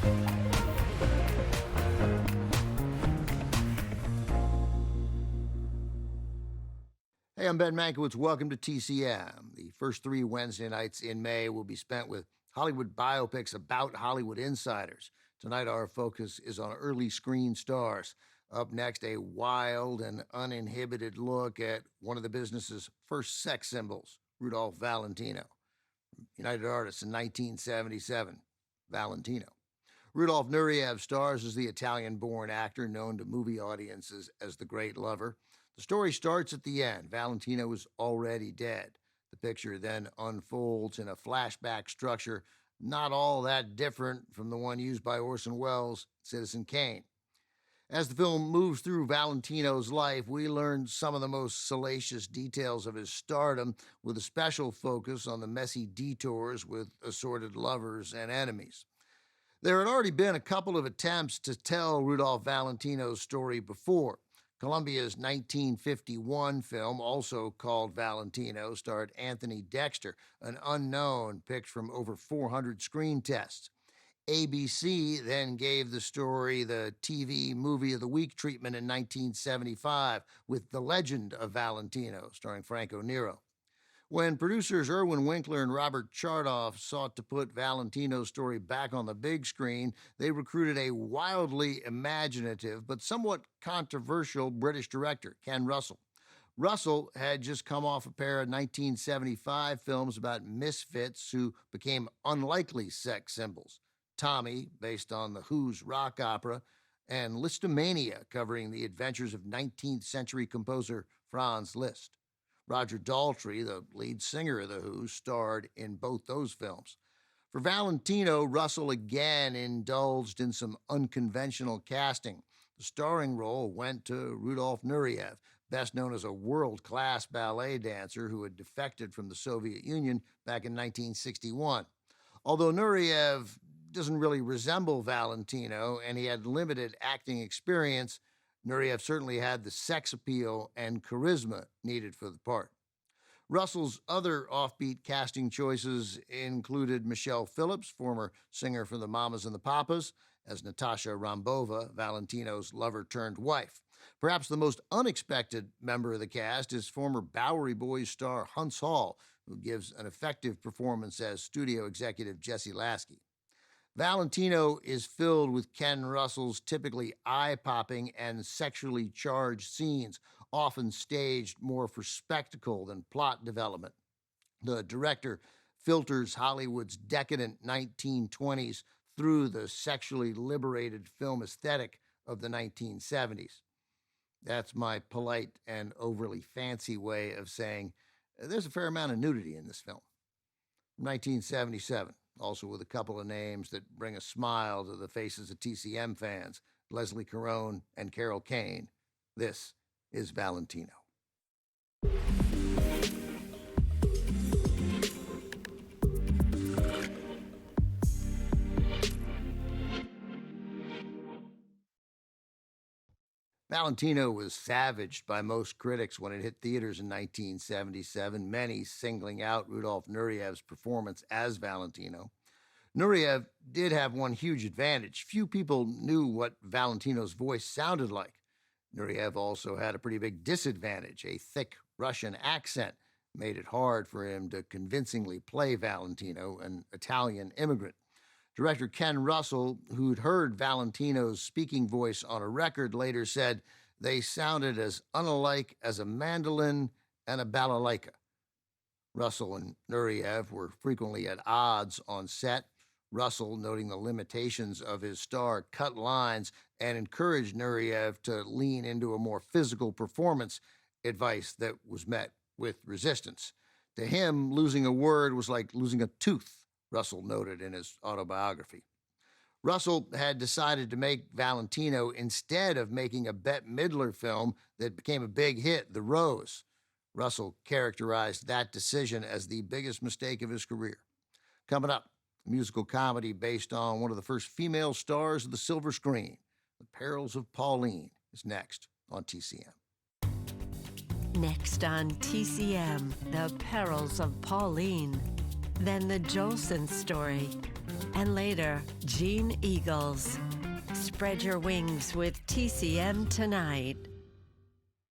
Hey, I'm Ben Mankiewicz. Welcome to TCM. The first 3 Wednesday nights in May will be spent with Hollywood biopics about Hollywood insiders. Tonight, our focus is on early screen stars. Up next, a wild and uninhibited look at one of the business's first sex symbols, Rudolph Valentino. United Artists in 1977, Valentino. Rudolph Nureyev stars as the Italian-born actor known to movie audiences as the Great Lover. The story starts at the end. Valentino is already dead. The picture then unfolds in a flashback structure not all that different from the one used by Orson Welles' Citizen Kane. As the film moves through Valentino's life, we learn some of the most salacious details of his stardom, with a special focus on the messy detours with assorted lovers and enemies. There had already been a couple of attempts to tell Rudolph Valentino's story before. Columbia's 1951 film, also called Valentino, starred Anthony Dexter, an unknown picked from over 400 screen tests. ABC then gave the story the TV Movie of the Week treatment in 1975 with The Legend of Valentino, starring Franco Nero. When producers Irwin Winkler and Robert Chardoff sought to put Valentino's story back on the big screen, they recruited a wildly imaginative but somewhat controversial British director, Ken Russell. Russell had just come off a pair of 1975 films about misfits who became unlikely sex symbols. Tommy, based on The Who's rock opera, and Listomania, covering the adventures of 19th century composer Franz Liszt. Roger Daltrey, the lead singer of The Who, starred in both those films. For Valentino, Russell again indulged in some unconventional casting. The starring role went to Rudolph Nureyev, best known as a world-class ballet dancer who had defected from the Soviet Union back in 1961. Although Nureyev doesn't really resemble Valentino and he had limited acting experience, Nureyev certainly had the sex appeal and charisma needed for the part. Russell's other offbeat casting choices included Michelle Phillips, former singer for the Mamas and the Papas, as Natasha Rambova, Valentino's lover-turned-wife. Perhaps the most unexpected member of the cast is former Bowery Boys star Hunts Hall, who gives an effective performance as studio executive Jesse Lasky. Valentino is filled with Ken Russell's typically eye-popping and sexually charged scenes, often staged more for spectacle than plot development. The director filters Hollywood's decadent 1920s through the sexually liberated film aesthetic of the 1970s. That's my polite and overly fancy way of saying there's a fair amount of nudity in this film. 1977. Also with a couple of names that bring a smile to the faces of TCM fans, Leslie Caron and Carol Kane. This is Valentino. Valentino was savaged by most critics when it hit theaters in 1977, many singling out Rudolph Nureyev's performance as Valentino. Nureyev did have one huge advantage. Few people knew what Valentino's voice sounded like. Nureyev also had a pretty big disadvantage. A thick Russian accent made it hard for him to convincingly play Valentino, an Italian immigrant. Director Ken Russell, who'd heard Valentino's speaking voice on a record, later said they sounded as unalike as a mandolin and a balalaika. Russell and Nureyev were frequently at odds on set. Russell, noting the limitations of his star, cut lines and encouraged Nureyev to lean into a more physical performance, advice that was met with resistance. To him, losing a word was like losing a tooth, Russell noted in his autobiography. Russell had decided to make Valentino instead of making a Bette Midler film that became a big hit, The Rose. Russell characterized that decision as the biggest mistake of his career. Coming up, a musical comedy based on one of the first female stars of the silver screen. The Perils of Pauline is next on TCM. Next on TCM, The Perils of Pauline. then the Jolson story, and later, Gene Eagles. Spread your wings with TCM tonight.